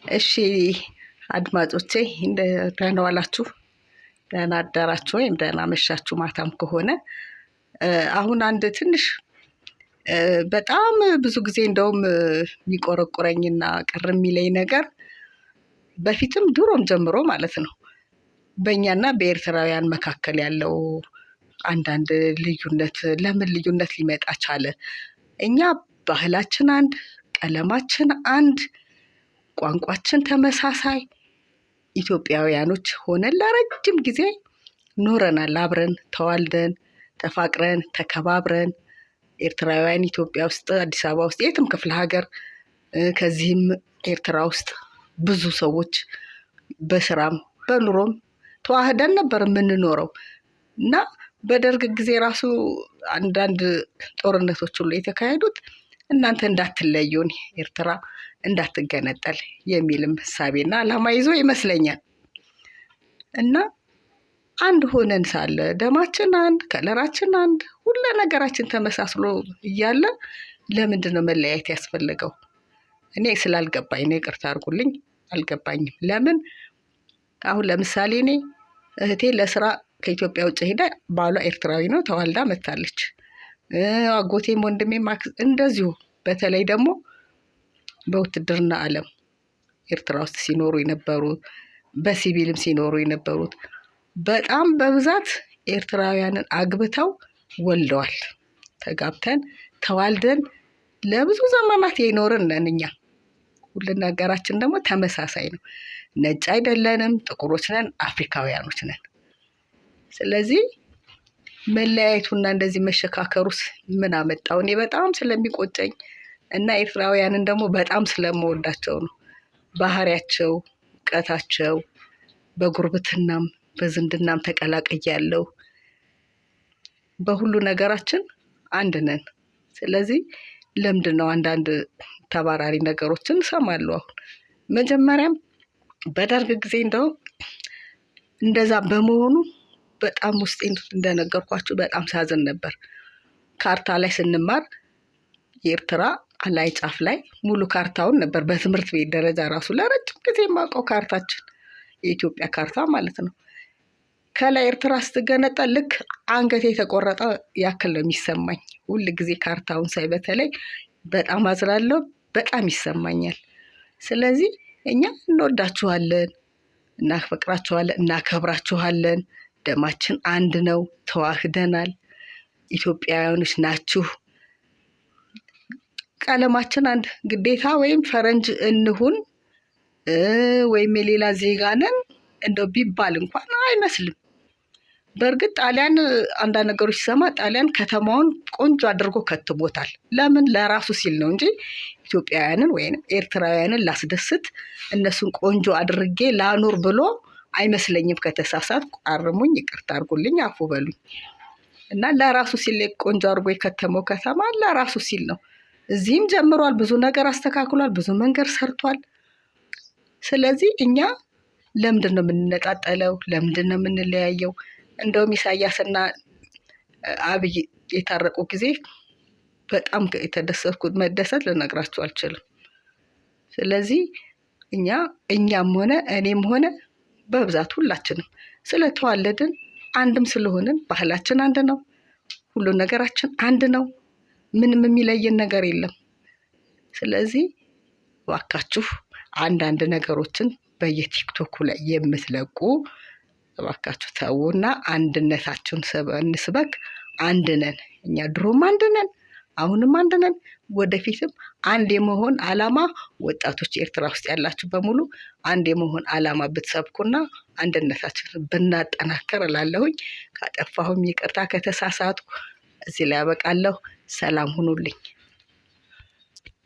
እሺ አድማጮቼ ደህና ዋላችሁ፣ ደህና አደራችሁ ወይም ደህና መሻችሁ ማታም ከሆነ አሁን አንድ ትንሽ በጣም ብዙ ጊዜ እንደውም የሚቆረቁረኝና ቅር የሚለኝ ነገር በፊትም ድሮም ጀምሮ ማለት ነው በእኛና በኤርትራውያን መካከል ያለው አንዳንድ ልዩነት ለምን ልዩነት ሊመጣ ቻለ? እኛ ባህላችን አንድ፣ ቀለማችን አንድ፣ ቋንቋችን ተመሳሳይ ኢትዮጵያውያኖች ሆነን ለረጅም ጊዜ ኖረናል። አብረን ተዋልደን ተፋቅረን ተከባብረን ኤርትራውያን ኢትዮጵያ ውስጥ አዲስ አበባ ውስጥ የትም ክፍለ ሀገር ከዚህም ኤርትራ ውስጥ ብዙ ሰዎች በስራም በኑሮም ተዋህደን ነበር የምንኖረው እና በደርግ ጊዜ ራሱ አንዳንድ ጦርነቶች ሁሉ የተካሄዱት እናንተ እንዳትለዩን ኤርትራ እንዳትገነጠል የሚልም ሐሳቤና ዓላማ ይዞ ይመስለኛል። እና አንድ ሆነን ሳለ ደማችን አንድ፣ ከለራችን አንድ፣ ሁሉ ነገራችን ተመሳስሎ እያለ ለምንድን ነው መለያየት ያስፈልገው? እኔ ስላልገባኝ ነው፣ ይቅርታ አድርጉልኝ፣ አልገባኝም። ለምን አሁን ለምሳሌ እኔ እህቴ ለስራ ከኢትዮጵያ ውጭ ሄዳ ባሏ ኤርትራዊ ነው፣ ተዋልዳ መታለች። አጎቴም ወንድሜም እንደዚሁ። በተለይ ደግሞ በውትድርና ዓለም ኤርትራ ውስጥ ሲኖሩ የነበሩት በሲቪልም ሲኖሩ የነበሩት በጣም በብዛት ኤርትራውያንን አግብተው ወልደዋል። ተጋብተን ተዋልደን ለብዙ ዘመናት የኖርን ነን። እኛ ሁሉ ነገራችን ደግሞ ተመሳሳይ ነው። ነጭ አይደለንም፣ ጥቁሮች ነን፣ አፍሪካውያኖች ነን። ስለዚህ መለያየቱና እንደዚህ መሸካከሩስ ምን አመጣው? እኔ በጣም ስለሚቆጨኝ እና ኤርትራውያንን ደግሞ በጣም ስለምወዳቸው ነው። ባህሪያቸው፣ እውቀታቸው፣ በጉርብትናም በዝምድናም ተቀላቅያለሁ። በሁሉ ነገራችን አንድ ነን። ስለዚህ ለምንድን ነው አንዳንድ ተባራሪ ነገሮችን እሰማለሁ? አሁን መጀመሪያም በደርግ ጊዜ እንደው እንደዛ በመሆኑ በጣም ውስጤ እንደነገርኳችሁ በጣም ሳዝን ነበር። ካርታ ላይ ስንማር የኤርትራ ላይ ጫፍ ላይ ሙሉ ካርታውን ነበር በትምህርት ቤት ደረጃ ራሱ ለረጅም ጊዜ የማውቀው ካርታችን፣ የኢትዮጵያ ካርታ ማለት ነው። ከላይ ኤርትራ ስትገነጠል ልክ አንገቴ የተቆረጠ ያክል ነው የሚሰማኝ ሁል ጊዜ ካርታውን ሳይ። በተለይ በጣም አዝናለሁ፣ በጣም ይሰማኛል። ስለዚህ እኛ እንወዳችኋለን፣ እናፈቅራችኋለን፣ እናከብራችኋለን። ደማችን አንድ ነው፣ ተዋህደናል፣ ኢትዮጵያውያኖች ናችሁ። ቀለማችን አንድ፣ ግዴታ ወይም ፈረንጅ እንሁን ወይም የሌላ ዜጋ ነን እንደው ቢባል እንኳን አይመስልም። በእርግጥ ጣሊያን አንዳንድ ነገሮች ሲሰማ ጣሊያን ከተማውን ቆንጆ አድርጎ ከትቦታል። ለምን? ለራሱ ሲል ነው እንጂ ኢትዮጵያውያንን ወይም ኤርትራውያንን ላስደስት እነሱን ቆንጆ አድርጌ ላኑር ብሎ አይመስለኝም። ከተሳሳትኩ አርሙኝ፣ ይቅርታ አድርጉልኝ፣ አፉ በሉኝ። እና ለራሱ ሲል ቆንጆ አድርጎ የከተመው ከተማ ለራሱ ሲል ነው። እዚህም ጀምሯል፣ ብዙ ነገር አስተካክሏል፣ ብዙ መንገድ ሰርቷል። ስለዚህ እኛ ለምንድን ነው የምንነጣጠለው? ለምንድን ነው የምንለያየው? እንደውም ኢሳያስና አብይ የታረቁ ጊዜ በጣም የተደሰትኩት መደሰት ልነግራችሁ አልችልም። ስለዚህ እኛም ሆነ እኔም ሆነ በብዛት ሁላችንም ስለተዋለድን አንድም ስለሆንን ባህላችን አንድ ነው፣ ሁሉ ነገራችን አንድ ነው። ምንም የሚለየን ነገር የለም። ስለዚህ እባካችሁ አንዳንድ ነገሮችን በየቲክቶኩ ላይ የምትለቁ እባካችሁ ተውና አንድነታችሁን እንስበክ። አንድ ነን እኛ፣ ድሮም አንድ ነን፣ አሁንም አንድ ነን፣ ወደፊትም አንድ የመሆን ዓላማ ወጣቶች ኤርትራ ውስጥ ያላችሁ በሙሉ አንድ የመሆን ዓላማ ብትሰብኩና አንድነታችንን ብናጠናከር እላለሁኝ። ካጠፋሁም ይቅርታ፣ ከተሳሳትኩ እዚህ ላይ ያበቃለሁ። ሰላም ሁኑልኝ።